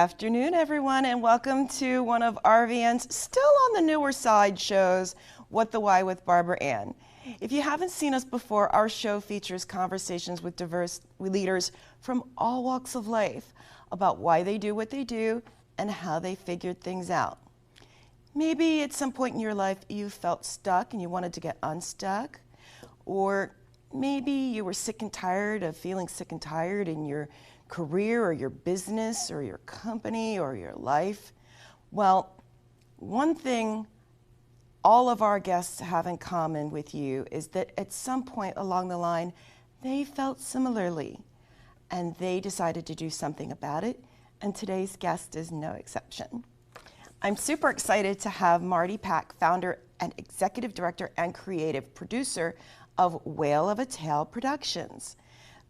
afternoon, everyone, and welcome to one of RVN's still on the newer side shows, What the Why with Barbara Ann. If you haven't seen us before, our show features conversations with diverse leaders from all walks of life about why they do what they do and how they figured things out. Maybe at some point in your life you felt stuck and you wanted to get unstuck, or maybe you were sick and tired of feeling sick and tired in your career or your business or your company or your life. Well, one thing all of our guests have in common with you is that at some point along the line, they felt similarly and they decided to do something about it, and today's guest is no exception. I'm super excited to have Marty Pack, founder and executive director and creative producer of Whale of a Tale Productions.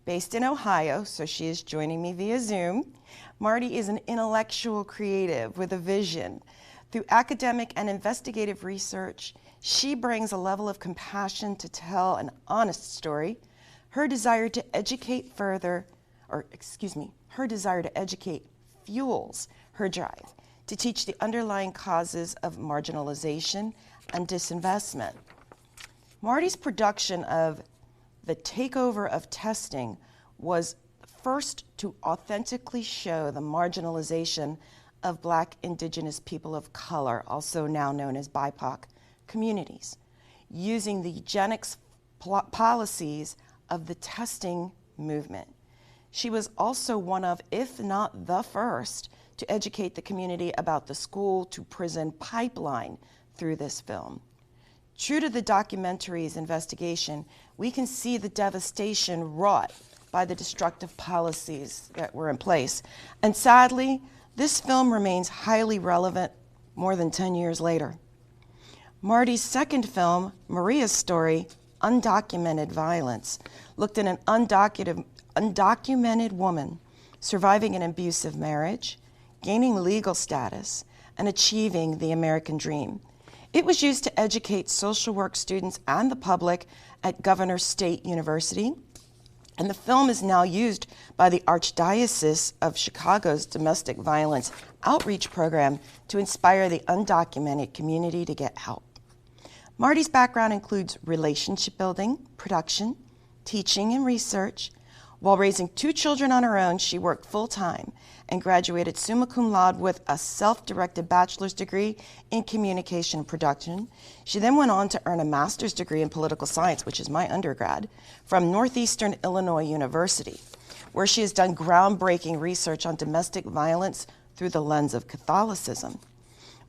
Based in Ohio, so she is joining me via Zoom, Marty is an intellectual creative with a vision. Through academic and investigative research, she brings a level of compassion to tell an honest story. Her desire to educate fuels her drive to teach the underlying causes of marginalization and disinvestment. Marty's production of The Takeover of Testing was first to authentically show the marginalization of Black, Indigenous people of color, also now known as BIPOC, communities, using the eugenics policies of the testing movement. She was also one of, if not the first, to educate the community about the school-to-prison pipeline through this film. True to the documentary's investigation, we can see the devastation wrought by the destructive policies that were in place. And sadly, this film remains highly relevant more than 10 years later. Marty's second film, Maria's Story, Undocumented Violence, looked at an undocumented woman surviving an abusive marriage, gaining legal status, and achieving the American dream. It was used to educate social work students and the public at Governor State University, and the film is now used by the Archdiocese of Chicago's domestic violence outreach program to inspire the undocumented community to get help. Marty's background includes relationship building, production, teaching, and research. While raising 2 children on her own, she worked full-time and graduated summa cum laude with a self-directed bachelor's degree in communication and production. She then went on to earn a master's degree in political science, which is my undergrad, from Northeastern Illinois University, where she has done groundbreaking research on domestic violence through the lens of Catholicism.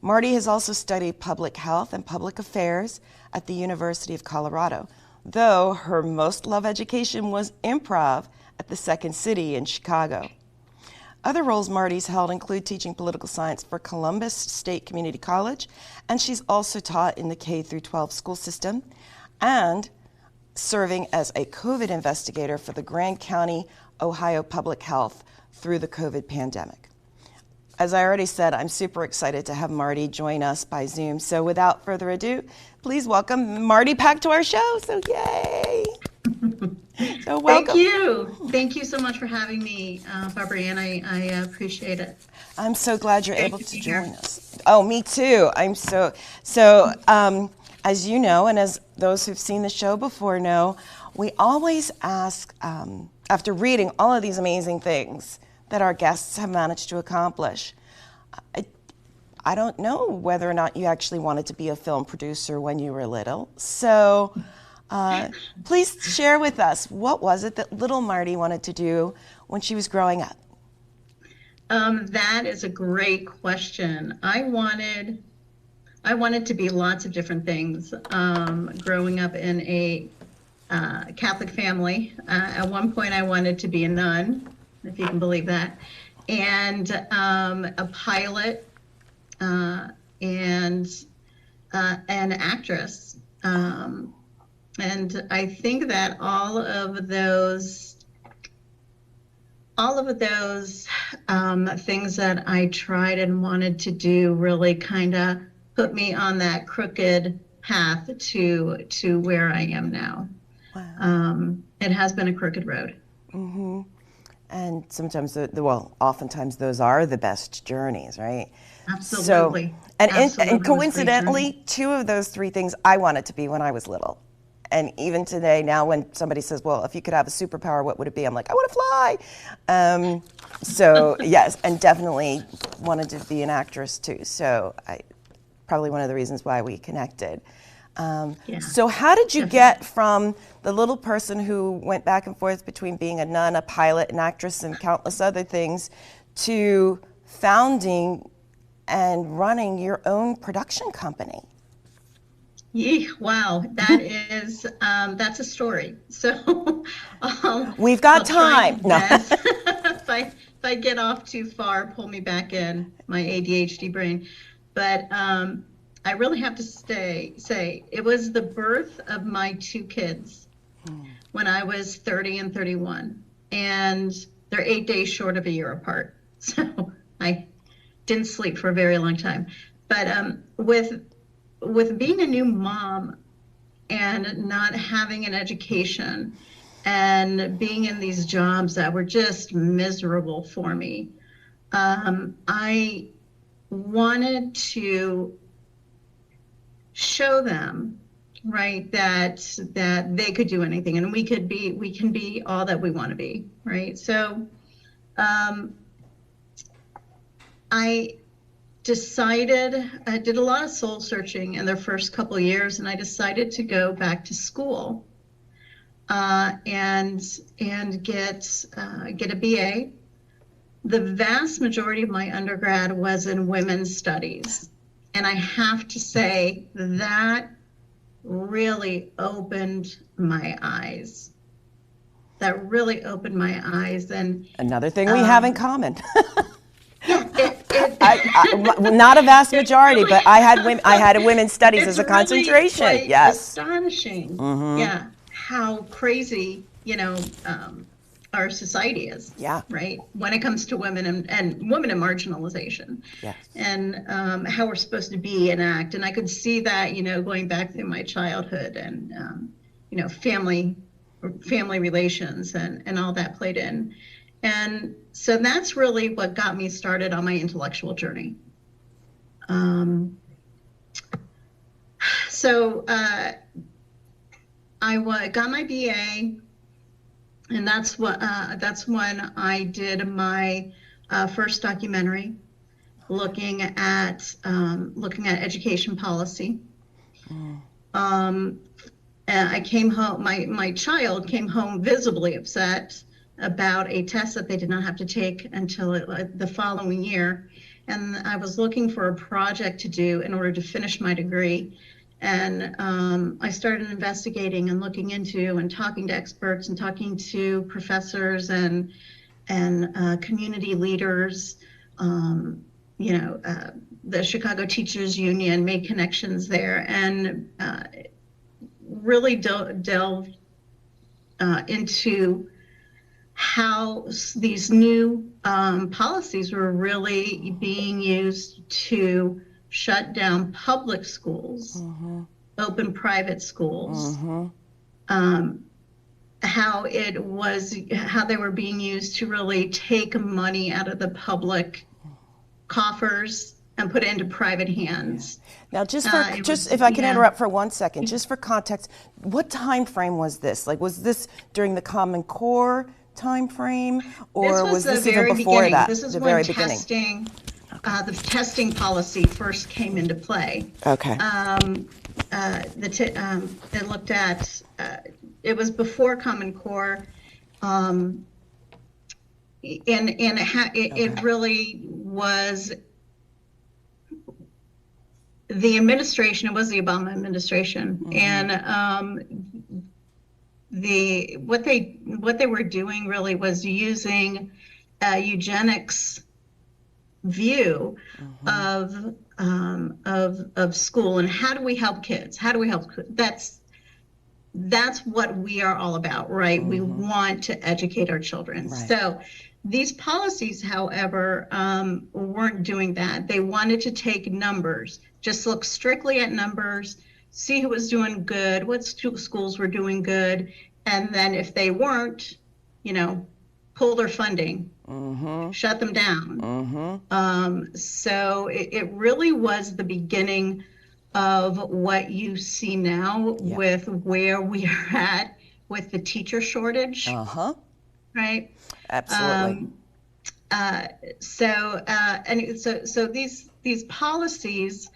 Marty has also studied public health and public affairs at the University of Colorado, though her most loved education was improv at the Second City in Chicago. Other roles Marty's held include teaching political science for Columbus State Community College, and she's also taught in the K-12 school system, and serving as a COVID investigator for the Grand County, Ohio Public Health through the COVID pandemic. As I already said, I'm super excited to have Marty join us by Zoom. So without further ado, please welcome Marty Pack to our show. So yay! So welcome. Thank you. Thank you so much for having me, Barbara Ann. I appreciate it. I'm so glad you're able to be join here. us. Oh, me too. I'm so as you know, and as those who've seen the show before know, we always ask, after reading all of these amazing things that our guests have managed to accomplish, I don't know whether or not you actually wanted to be a film producer when you were little. So please share with us, what was it that little Marty wanted to do when she was growing up? That is a great question. I wanted to be lots of different things. Growing up in a Catholic family, at one point I wanted to be a nun, if you can believe that, and a pilot, and an actress. And I think that all of those things that I tried and wanted to do really kind of put me on that crooked path to where I am now. Wow. It has been a crooked road. Mm-hmm. And sometimes, oftentimes those are the best journeys, right? Absolutely. So, and Absolutely. coincidentally, 2 of those 3 things I wanted to be when I was little. And even today, now when somebody says, well, if you could have a superpower, what would it be? I'm like, I want to fly. So yes, and definitely wanted to be an actress too. So probably one of the reasons why we connected. So how did you get from the little person who went back and forth between being a nun, a pilot, an actress, and countless other things to founding and running your own production company? Wow, that is that's a story. So we've got time. No. if I get off too far, pull me back in, my ADHD brain. But I really have to say it was the birth of my 2 kids when I was 30 and 31, and they're 8 days short of a year apart. So I didn't sleep for a very long time. But with being a new mom and not having an education and being in these jobs that were just miserable for me, I wanted to show them, right, that they could do anything, and we can be all that we want to be, right? So I did a lot of soul searching in the first couple of years, and I decided to go back to school and get a BA. The vast majority of my undergrad was in women's studies, and I have to say that really opened my eyes. That really opened my eyes. And another thing we have in common. Yeah, not a vast majority, really, but I had a women's studies as a concentration. Really yes, astonishing. Mm-hmm. Yeah, how crazy our society is. Yeah, right. When it comes to women and women and marginalization. Yes. And how we're supposed to be and act. And I could see that going back through my childhood and family relations and all that played in. And so that's really what got me started on my intellectual journey. So I got my BA, and that's when I did my first documentary, looking at education policy. And I came home. My child came home visibly upset about a test that they did not have to take until the following year. And I was looking for a project to do in order to finish my degree. And I started investigating and looking into and talking to experts and talking to professors and community leaders. The Chicago Teachers Union made connections there and really delved into how these new policies were really being used to shut down public schools, mm-hmm. open private schools, mm-hmm. How they were being used to really take money out of the public coffers and put it into private hands. Now, if I can interrupt for 1 second, just for context, what time frame was this? Like, was this during the Common Core time frame, or was this even before that? This is when testing, the testing policy first came into play. Okay. It looked at. It was before Common Core, and it really was. The administration, it was the Obama administration, mm-hmm. and what they were doing really was using a eugenics view mm-hmm. of school and how do we help kids? How do we help? That's what we are all about, right? Mm-hmm. We want to educate our children. Right. So these policies, however, weren't doing that. They wanted to take numbers, just look strictly at numbers, see who was doing good, what schools were doing good, and then if they weren't, pull their funding, Mm-hmm. shut them down. Mm-hmm. So it really was the beginning of what you see now Yep. with where we are at with the teacher shortage, Uh-huh. right? Absolutely. So these policies,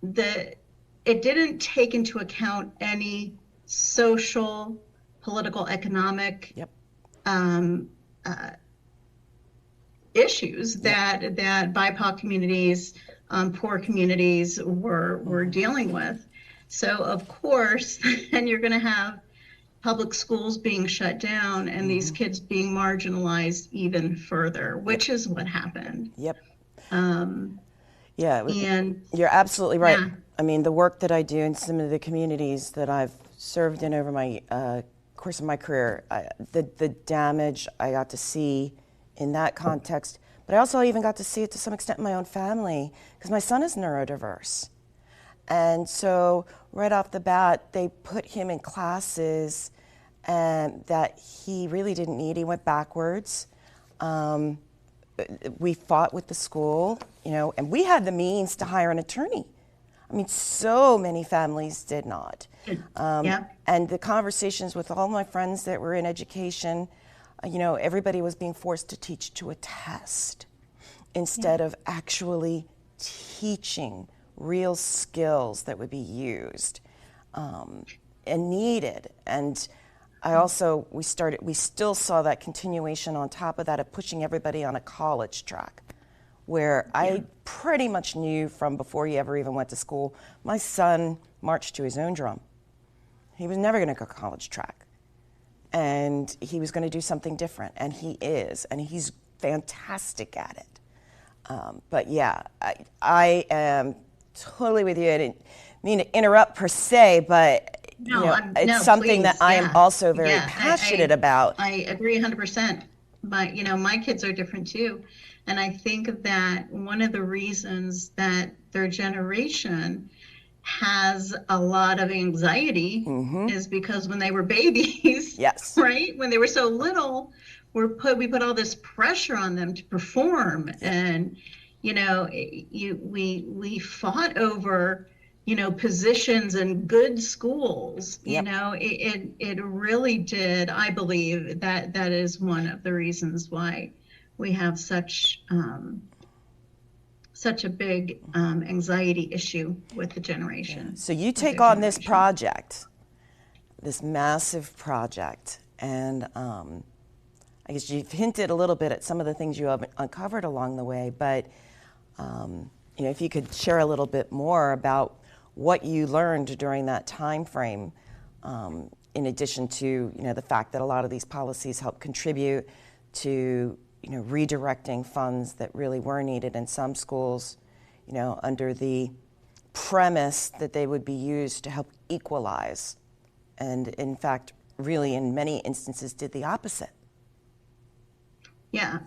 it didn't take into account any social, political, economic Yep. Issues that BIPOC communities, poor communities were dealing with. So of course, then you're going to have public schools being shut down and these kids being marginalized even further, which is what happened. Yep. Yeah, and you're absolutely right. yeah. I mean, the work that I do in some of the communities that I've served in over my course of my career, the damage I got to see in that context, but I also even got to see it to some extent in my own family because my son is neurodiverse. And so right off the bat, they put him in classes that he really didn't need. He went backwards. We fought with the school, and we had the means to hire an attorney. I mean, so many families did not. Yeah. And the conversations with all my friends that were in education, everybody was being forced to teach to a test instead of actually teaching real skills that would be used and needed. And we still saw that continuation on top of that of pushing everybody on a college track, where I pretty much knew from before he ever even went to school, my son marched to his own drum. He was never going to go college track. And he was going to do something different, and he is, and he's fantastic at it. But yeah, I am totally with you. I didn't mean to interrupt per se, but it's something that I am also very passionate about. I agree 100%. But my kids are different too, and I think that one of the reasons that their generation has a lot of anxiety is because when they were babies, yes, right, when they were so little, we put all this pressure on them to perform, and we fought over positions in good schools. It really did. I believe that is one of the reasons why we have such a big anxiety issue with the generation. Yeah. So you take on this project, this massive project, and I guess you've hinted a little bit at some of the things you have uncovered along the way, but if you could share a little bit more about what you learned during that time frame, in addition to the fact that a lot of these policies help contribute to redirecting funds that really were needed in some schools, under the premise that they would be used to help equalize, and in fact, really in many instances did the opposite. Yeah,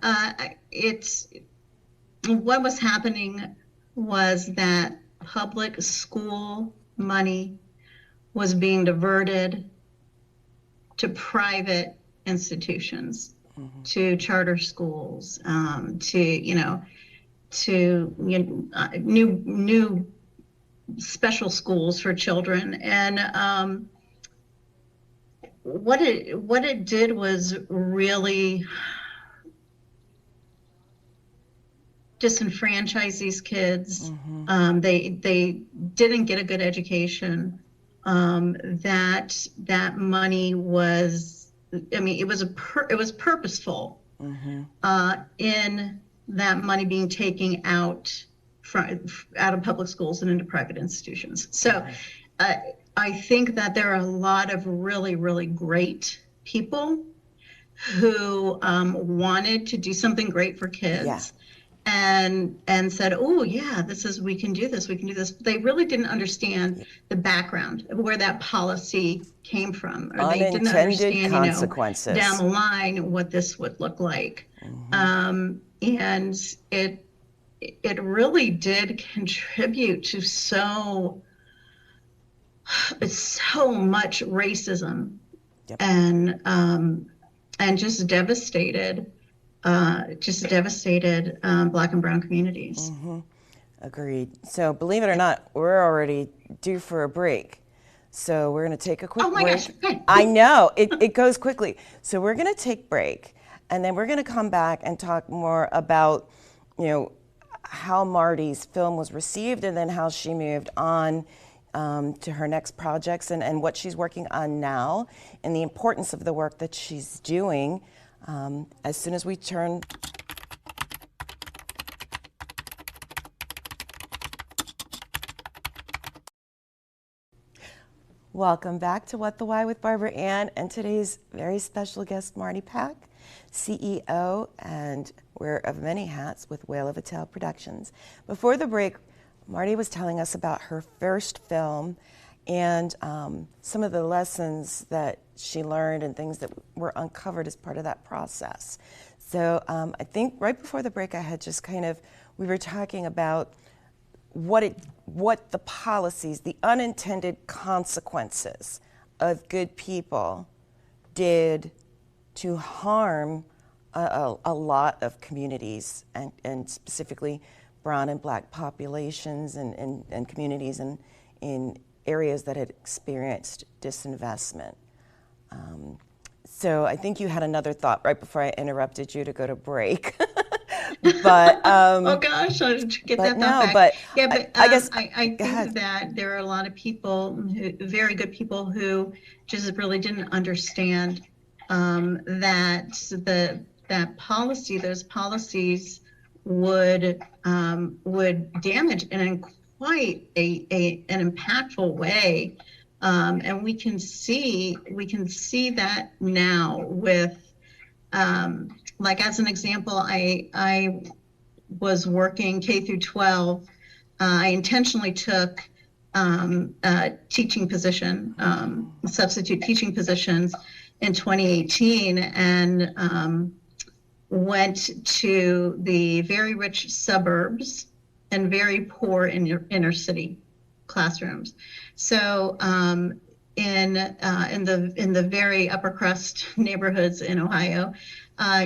what was happening was that public school money was being diverted to private institutions, to charter schools, to new special schools for children, and what it did was really disenfranchise these kids. They didn't get a good education. That money was, it was purposeful in that money being taken out of public schools and into private institutions. So I think that there are a lot of really, really great people who wanted to do something great for kids. Yeah. And said, oh yeah, we can do this. They really didn't understand the background of where that policy came from, or they didn't understand, consequences down the line what this would look like. And it really did contribute to so much racism. Yep. And and just devastated Black and brown communities. Agreed. So believe it or not, we're already due for a break. So we're going to take a quick break. Gosh, okay. I know, it goes quickly. So we're going to take break, and then we're going to come back and talk more about, how Marty's film was received, and then how she moved on to her next projects, and what she's working on now, and the importance of the work that she's doing as soon as we turn. Welcome back to What the Why with Barbara Ann, and today's very special guest, Marty Pack, CEO and wearer of many hats with Whale of a Tale Productions. Before the break, Marty was telling us about her first film and some of the lessons that she learned and things that were uncovered as part of that process. So I think right before the break, we were talking about what the policies, the unintended consequences of good people did to harm a lot of communities, and specifically brown and black populations and communities in areas that had experienced disinvestment. So I think you had another thought right before I interrupted you to go to break. But oh gosh, I should get that thought back. I guess I think that there are a lot of people, very good people, who just really didn't understand that those policies would damage in quite an impactful way, and we can see that now with. Like, as an example, I was working K through 12. I intentionally took a teaching position, substitute teaching positions in 2018, and went to the very rich suburbs and very poor inner city classrooms. So in the very upper crust neighborhoods in Ohio,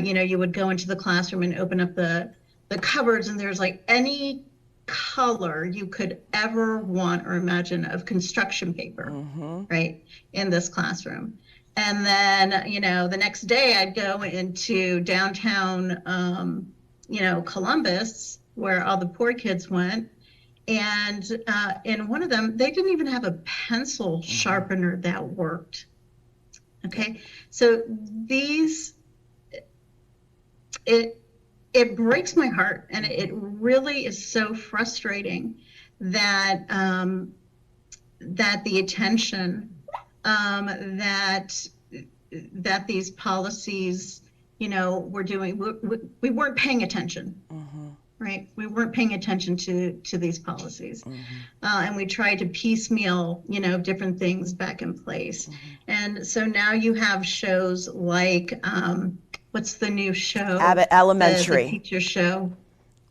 you would go into the classroom and open up the cupboards, and there's like any color you could ever want or imagine of construction paper, right, in this classroom. And then, the next day I'd go into downtown, Columbus, where all the poor kids went. And in one of them, they didn't even have a pencil sharpener that worked. Okay, so it breaks my heart, and it really is so frustrating that the attention that these policies, were doing, we weren't paying attention. Right, we weren't paying attention to these policies, and we tried to piecemeal, different things back in place. And so now you have shows like, what's the new show? Abbott Elementary. The teacher show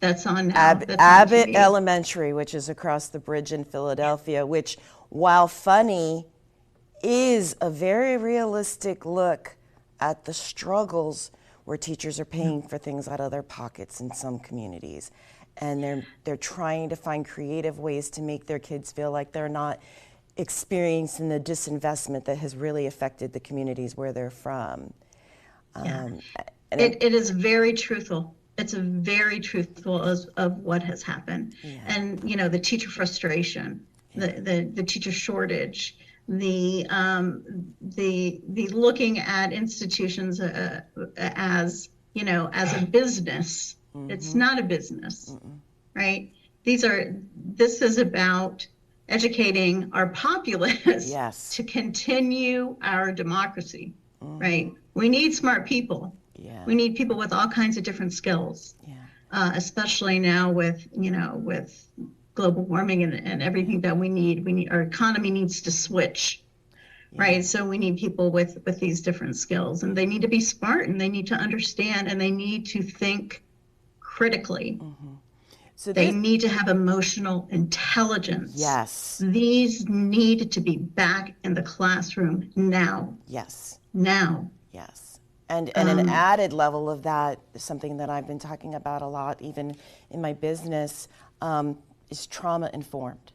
that's on now. Abbott Elementary, which is across the bridge in Philadelphia, which, while funny, is a very realistic look at the struggles where teachers are paying for things out of their pockets in some communities. And they're trying to find creative ways to make their kids feel like they're not experiencing the disinvestment that has really affected the communities where they're from. It is very truthful. It's very truthful of what has happened. And, the teacher frustration, the teacher shortage, the looking at institutions as a business. It's not a business, right? This is about educating our populace to continue our democracy, right? We need smart people. We need people with all kinds of different skills, especially now with global warming and everything that we need. Our economy needs to switch, right? So we need people with these different skills, and they need to be smart, and they need to understand, and they need to think critically. So they need to have emotional intelligence. These need to be back in the classroom now. Now. And an added level of that, something that I've been talking about a lot, even in my business, is trauma informed.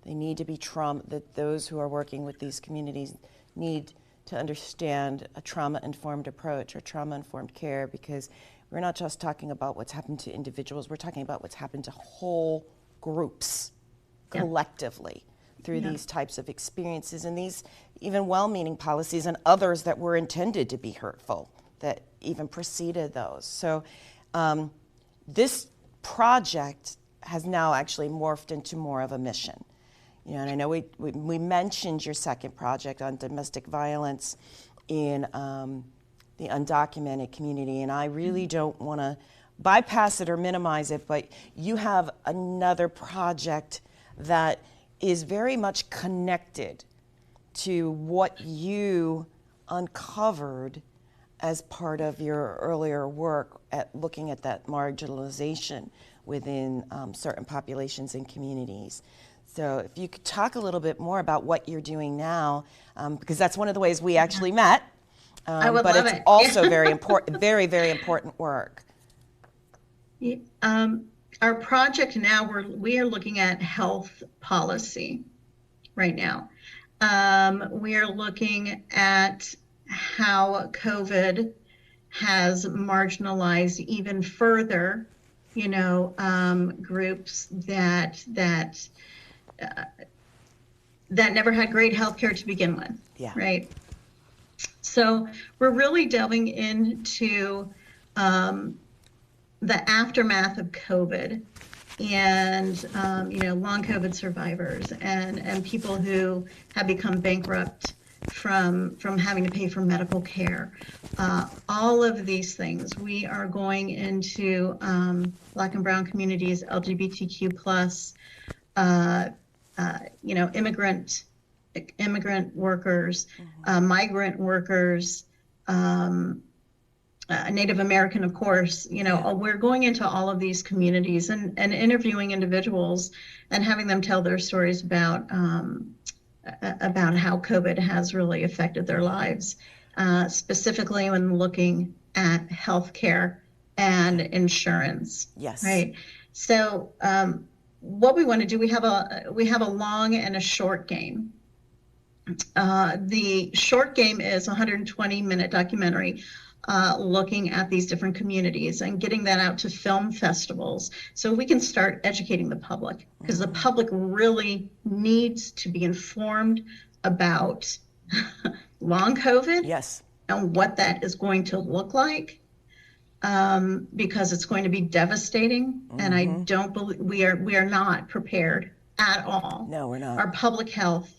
They need to be that those who are working with these communities need to understand a trauma-informed approach or trauma-informed care, because we're not just talking about what's happened to individuals, we're talking about what's happened to whole groups collectively through these types of experiences and these even well-meaning policies and others that were intended to be hurtful that even preceded those. So this project has now actually morphed into more of a mission. You know, and I know we mentioned your second project on domestic violence in the undocumented community, and I really don't want to bypass it or minimize it, but you have another project that is very much connected to what you uncovered as part of your earlier work at looking at that marginalization within certain populations and communities. So if you could talk a little bit more about what you're doing now, because that's one of the ways we actually met. I would but love it's it. also very important, very, very important work. Our project now, we are looking at health policy right now. We are looking at how COVID has marginalized even further, groups that never had great health care to begin with, right? So we're really delving into the aftermath of COVID and, long COVID survivors and people who have become bankrupt from having to pay for medical care. All of these things, we are going into Black and Brown communities, LGBTQ plus, immigrant workers, migrant workers, Native American, of course. We're going into all of these communities and interviewing individuals and having them tell their stories about how COVID has really affected their lives, specifically when looking at healthcare and insurance. Yes. Right. So what we want to do, we have a long and a short game. The short game is a 120-minute documentary looking at these different communities and getting that out to film festivals so we can start educating the public, because the public really needs to be informed about long COVID. Yes. And what that is going to look like, because it's going to be devastating. And I don't believe we are not prepared at all. No, we're not. Our public health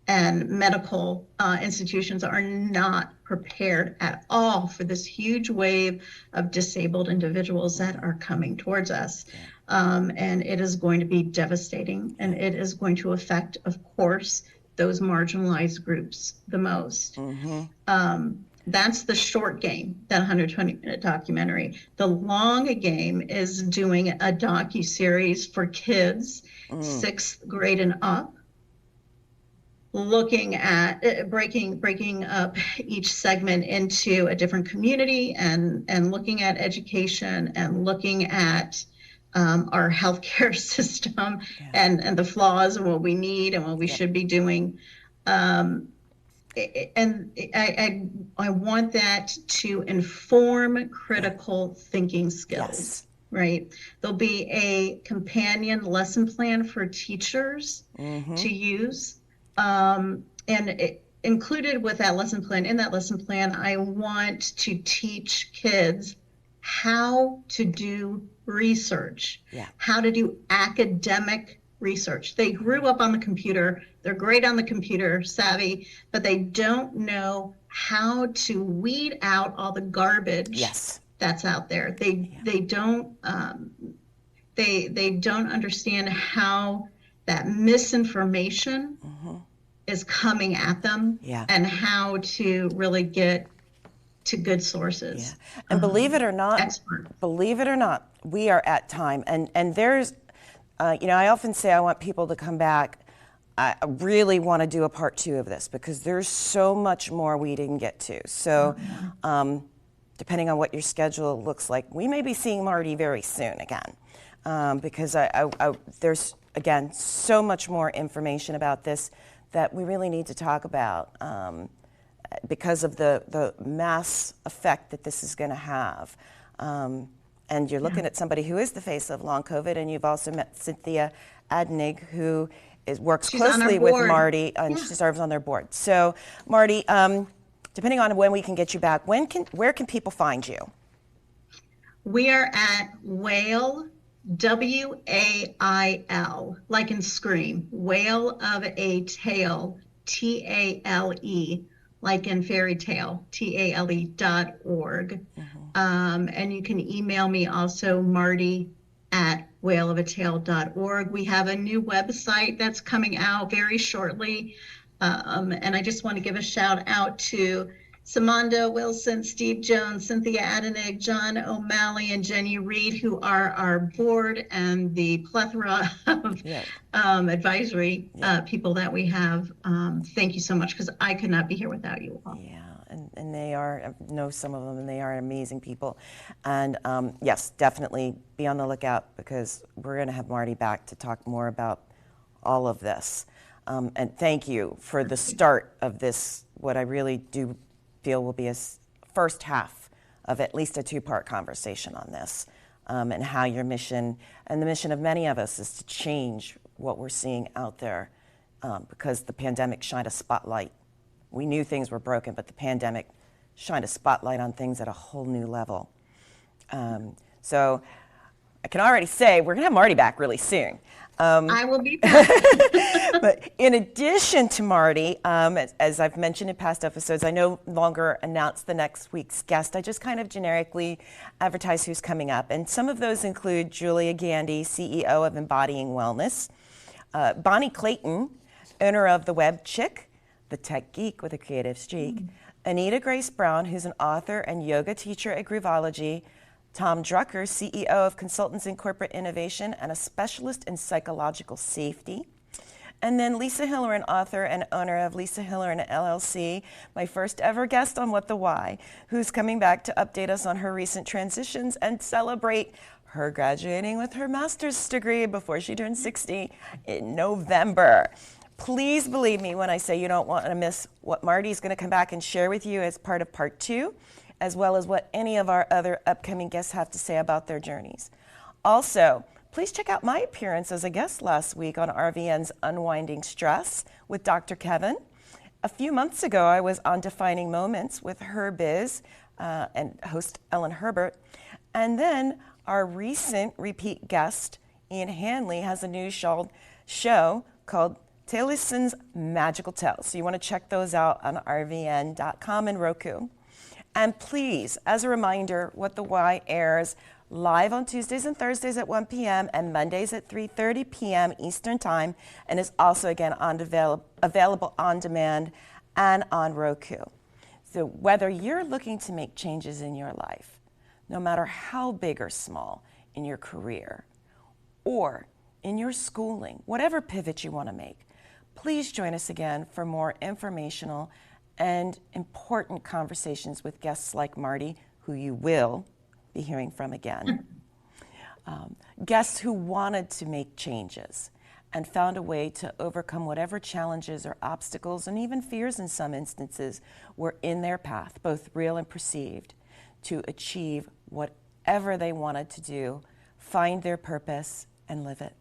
and medical institutions are not prepared at all for this huge wave of disabled individuals that are coming towards us. And it is going to be devastating, and it is going to affect, of course, those marginalized groups the most. That's the short game, that 120-minute documentary. The long game is doing a docu-series for kids, 6th grade and up, looking at breaking up each segment into a different community and looking at education and looking at our healthcare system and the flaws and what we need and what we should be doing. And I want that to inform critical thinking skills, right? There'll be a companion lesson plan for teachers to use. And included with that lesson plan, in that lesson plan, I want to teach kids how to do research, how to do academic research. They grew up on the computer. They're great on the computer, savvy, but they don't know how to weed out all the garbage that's out there. They don't understand how that misinformation is coming at them and how to really get to good sources. And believe it or not, we are at time. And there's, I often say I want people to come back I really want to do a part 2 of this because there's so much more we didn't get to. So depending on what your schedule looks like, we may be seeing Marty very soon again because there's, again, so much more information about this that we really need to talk about because of the mass effect that this is going to have. And you're looking at somebody who is the face of long COVID, and you've also met Cynthia Adnig, who works closely with Marty, and she serves on their board. So, Marty, depending on when we can get you back, where can people find you? We are at Whale, WAIL, like in Scream, Whale of a Tale, TALE, like in fairy tale, TALE.org. And you can email me also, Marty at whaleofatale.org. We have a new website that's coming out very shortly. And I just want to give a shout out to Samanda Wilson, Steve Jones, Cynthia Adenig, John O'Malley, and Jenny Reed, who are our board and the plethora of advisory people that we have. Thank you so much, because I could not be here without you all. Yeah, and they are, I know some of them, and they are amazing people. And yes, definitely be on the lookout, because we're going to have Marty back to talk more about all of this. And thank you for the start of this, what I really do feel will be a first half of at least a 2-part conversation on this, and how your mission and the mission of many of us is to change what we're seeing out there, because the pandemic shined a spotlight. We knew things were broken, but the pandemic shined a spotlight on things at a whole new level. So I can already say we're going to have Marty back really soon. I will be back. But in addition to Marty, as I've mentioned in past episodes, I no longer announce the next week's guest. I just kind of generically advertise who's coming up. And some of those include Julia Gandy, CEO of Embodying Wellness, Bonnie Clayton, owner of The Web Chick, the tech geek with a creative streak, Anita Grace Brown, who's an author and yoga teacher at Groovology, Tom Drucker, CEO of Consultants in Corporate Innovation and a specialist in psychological safety. And then Lisa Hillerin, author and owner of Lisa Hillerin LLC, my first ever guest on What the Why, who's coming back to update us on her recent transitions and celebrate her graduating with her master's degree before she turns 60 in November. Please believe me when I say you don't want to miss what Marty's going to come back and share with you as part of part 2. As well as what any of our other upcoming guests have to say about their journeys. Also, please check out my appearance as a guest last week on RVN's Unwinding Stress with Dr. Kevin. A few months ago, I was on Defining Moments with Her Biz and host Ellen Herbert. And then our recent repeat guest, Ian Hanley, has a new show called Taylison's Magical Tales. So you want to check those out on rvn.com and Roku. And please, as a reminder, What the Why airs live on Tuesdays and Thursdays at 1 p.m. and Mondays at 3:30 p.m. Eastern Time, and is also, again, available on demand and on Roku. So whether you're looking to make changes in your life, no matter how big or small, in your career or in your schooling, whatever pivot you want to make, please join us again for more informational and important conversations with guests like Marty, who you will be hearing from again. Guests who wanted to make changes and found a way to overcome whatever challenges or obstacles and even fears in some instances were in their path, both real and perceived, to achieve whatever they wanted to do, find their purpose, and live it.